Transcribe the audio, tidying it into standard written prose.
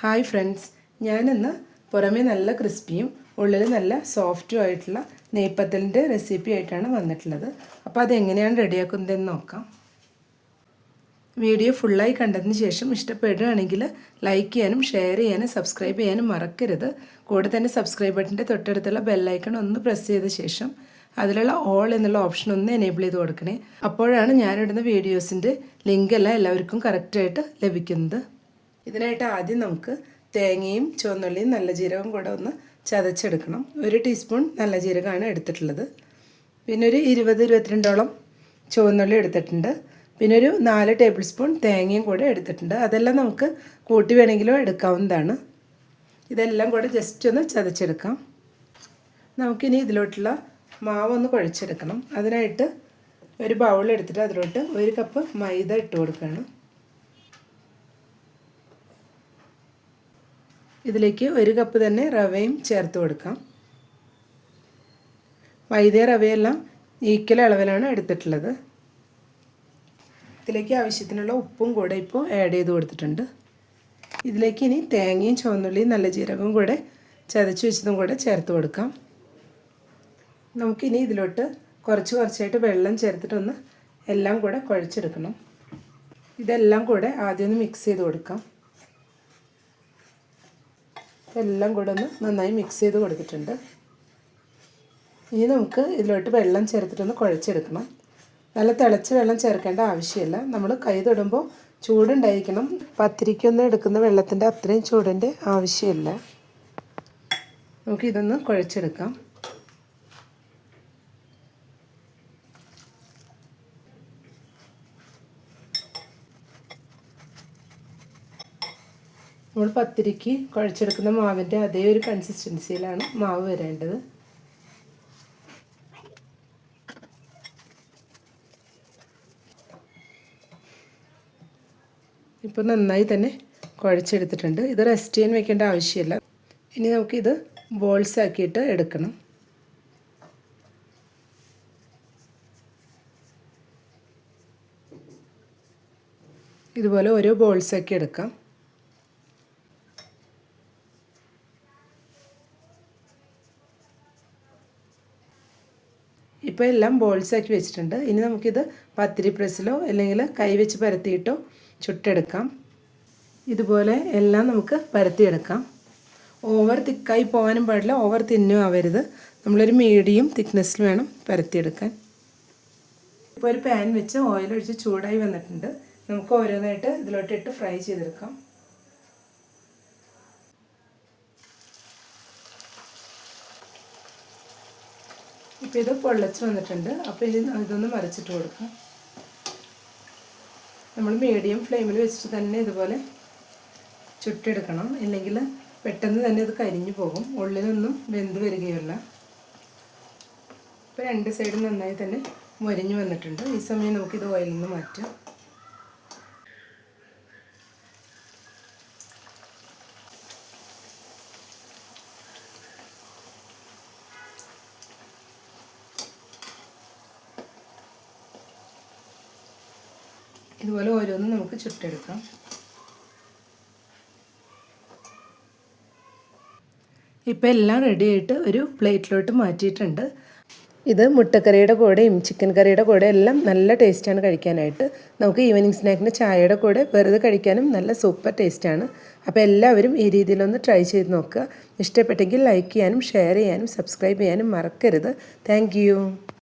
Hi friends, ഞാനിന്ന് പുറമേ നല്ല ക്രിസ്പിയും ഉള്ളിൽ നല്ല സോഫ്റ്റും ആയിട്ടുള്ള നെയ്പ്പത്തലിൻ്റെ റെസിപ്പി ആയിട്ടാണ് വന്നിട്ടുള്ളത്. അപ്പോൾ അതെങ്ങനെയാണ് റെഡിയാക്കുന്നതെന്ന് നോക്കാം. വീഡിയോ ഫുള്ളായി കണ്ടതിന് ശേഷം ഇഷ്ടപ്പെടുകയാണെങ്കിൽ ലൈക്ക് ചെയ്യാനും ഷെയർ ചെയ്യാനും സബ്സ്ക്രൈബ് ചെയ്യാനും മറക്കരുത്. കൂടെ തന്നെ സബ്സ്ക്രൈബ് ബട്ടൻ്റെ തൊട്ടടുത്തുള്ള ബെല്ലൈക്കൺ ഒന്ന് പ്രസ് ചെയ്ത ശേഷം അതിലുള്ള ഓൾ എന്നുള്ള ഓപ്ഷൻ ഒന്ന് എനേബിൾ ചെയ്ത് കൊടുക്കണേ. അപ്പോഴാണ് ഞാനിടുന്ന വീഡിയോസിൻ്റെ ലിങ്കെല്ലാം എല്ലാവർക്കും കറക്റ്റായിട്ട് ലഭിക്കുന്നത്. ഇതിനായിട്ട് ആദ്യം നമുക്ക് തേങ്ങയും ചുവന്നുള്ളിയും നല്ല ജീരകവും കൂടെ ഒന്ന് ചതച്ചെടുക്കണം. 1 ടീസ്പൂൺ നല്ല ജീരകമാണ് എടുത്തിട്ടുള്ളത്. പിന്നെ ഒരു 20-22ഓളം ചുവന്നുള്ളി എടുത്തിട്ടുണ്ട്. പിന്നെ ഒരു 4 ടേബിൾ സ്പൂൺ തേങ്ങയും കൂടെ എടുത്തിട്ടുണ്ട്. അതെല്ലാം നമുക്ക് കൂട്ടി വേണമെങ്കിലും എടുക്കാവുന്നതാണ്. ഇതെല്ലാം കൂടെ ജസ്റ്റ് ഒന്ന് ചതച്ചെടുക്കാം. നമുക്കിനി ഇതിലോട്ടുള്ള മാവൊന്ന് കുഴച്ചെടുക്കണം. അതിനായിട്ട് ഒരു ബൗൾ എടുത്തിട്ട് അതിലോട്ട് 1 കപ്പ് മൈദ ഇട്ട് കൊടുക്കുകയാണ്. ഇതിലേക്ക് 1 കപ്പ് തന്നെ റവയും ചേർത്ത് കൊടുക്കാം. മൈദയും റവയെല്ലാം ഈക്വൽ അളവിലാണ് എടുത്തിട്ടുള്ളത്. ഇതിലേക്ക് ആവശ്യത്തിനുള്ള ഉപ്പും കൂടെ ഇപ്പോൾ ആഡ് ചെയ്ത് കൊടുത്തിട്ടുണ്ട്. ഇതിലേക്ക് ഇനി തേങ്ങയും ചുവന്നുള്ളിയും നല്ല ജീരകവും കൂടെ ചതച്ച് വെച്ചതും കൂടെ ചേർത്ത് കൊടുക്കാം. നമുക്കിനി ഇതിലോട്ട് കുറച്ചായിട്ട് വെള്ളം ചേർത്തിട്ടൊന്ന് എല്ലാം കൂടെ കുഴച്ചെടുക്കണം. ഇതെല്ലാം കൂടെ ആദ്യം ഒന്ന് മിക്സ് ചെയ്ത് കൊടുക്കാം. എല്ലാം കൂടെ ഒന്ന് നന്നായി മിക്സ് ചെയ്ത് കൊടുത്തിട്ടുണ്ട്. ഇനി നമുക്ക് ഇതിലോട്ട് വെള്ളം ചേർത്തിട്ടൊന്ന് കുഴച്ചെടുക്കണം. നല്ല തിളച്ച വെള്ളം ചേർക്കേണ്ട ആവശ്യമില്ല. നമ്മൾ കൈ തൊടുമ്പോൾ ചൂടുണ്ടായിരിക്കണം. പത്തിരിക്കൊന്നും എടുക്കുന്ന വെള്ളത്തിൻ്റെ അത്രയും ചൂടിൻ്റെ ആവശ്യമില്ല. നമുക്കിതൊന്ന് കുഴച്ചെടുക്കാം. നമ്മൾ പത്തിരിക്ക് കുഴച്ചെടുക്കുന്ന മാവിൻ്റെ അതേ ഒരു കൺസിസ്റ്റൻസിയിലാണ് മാവ് വരേണ്ടത്. ഇപ്പോൾ നന്നായി തന്നെ കുഴച്ചെടുത്തിട്ടുണ്ട്. ഇത് റെസ്റ്റ് ചെയ്യാൻ വെക്കേണ്ട ആവശ്യമില്ല. ഇനി നമുക്കിത് ബോൾസ് ആക്കിയിട്ട് എടുക്കണം. ഇതുപോലെ ഓരോ ബോൾസാക്കി എടുക്കാം. ഇപ്പോൾ എല്ലാം ബോൾസാക്കി വെച്ചിട്ടുണ്ട്. ഇനി നമുക്കിത് പത്തിരി പ്രസ്സിലോ അല്ലെങ്കിൽ കൈ വെച്ച് പരത്തിയിട്ടോ ചുട്ടെടുക്കാം. ഇതുപോലെ എല്ലാം നമുക്ക് പരത്തിയെടുക്കാം. ഓവർ തിക്കായി പോകാനും പാടില്ല, ഓവർ തിന്നും ആവരുത്. നമ്മളൊരു മീഡിയം തിക്നെസ്സിൽ വേണം പരത്തിയെടുക്കാൻ. ഇപ്പോൾ ഒരു പാൻ വെച്ച് ഓയിൽ ഒഴിച്ച് ചൂടായി വന്നിട്ടുണ്ട്. നമുക്ക് ഓരോന്നായിട്ട് ഇതിലോട്ടിട്ട് ഫ്രൈ ചെയ്തെടുക്കാം. ഇപ്പോൾ ഇത് പൊള്ളച്ച് വന്നിട്ടുണ്ട്. അപ്പോൾ ഇതൊന്ന് മറിച്ചിട്ട് കൊടുക്കാം. നമ്മൾ മീഡിയം ഫ്ലെയിമിൽ വെച്ചിട്ട് തന്നെ ഇതുപോലെ ചുട്ടെടുക്കണം. ഇല്ലെങ്കിൽ പെട്ടെന്ന് തന്നെ ഇത് കരിഞ്ഞു പോകും, ഉള്ളിലൊന്നും വെന്ത് വരികയില്ല. ഇപ്പോൾ 2 സൈഡും നന്നായി തന്നെ മൊരിഞ്ഞു വന്നിട്ടുണ്ട്. ഈ സമയം നമുക്കിത് ഓയിലിൽ നിന്ന് മാറ്റാം. ഇതുപോലെ ഓരോന്നും നമുക്ക് ചുട്ടെടുക്കാം. ഇപ്പോൾ എല്ലാം റെഡി ആയിട്ട് ഒരു പ്ലേറ്റിലോട്ട് മാറ്റിയിട്ടുണ്ട്. ഇത് മുട്ടക്കറിയുടെ കൂടെയും ചിക്കൻ കറിയുടെ കൂടെ എല്ലാം നല്ല ടേസ്റ്റാണ് കഴിക്കാനായിട്ട്. നമുക്ക് ഈവനിങ് സ്നാക്കിന് ചായയുടെ കൂടെ വെറുതെ കഴിക്കാനും നല്ല സൂപ്പർ ടേസ്റ്റാണ്. അപ്പോൾ എല്ലാവരും ഈ രീതിയിലൊന്ന് ട്രൈ ചെയ്ത് നോക്കുക. ഇഷ്ടപ്പെട്ടെങ്കിൽ ലൈക്ക് ചെയ്യാനും ഷെയർ ചെയ്യാനും സബ്സ്ക്രൈബ് ചെയ്യാനും മറക്കരുത്. താങ്ക്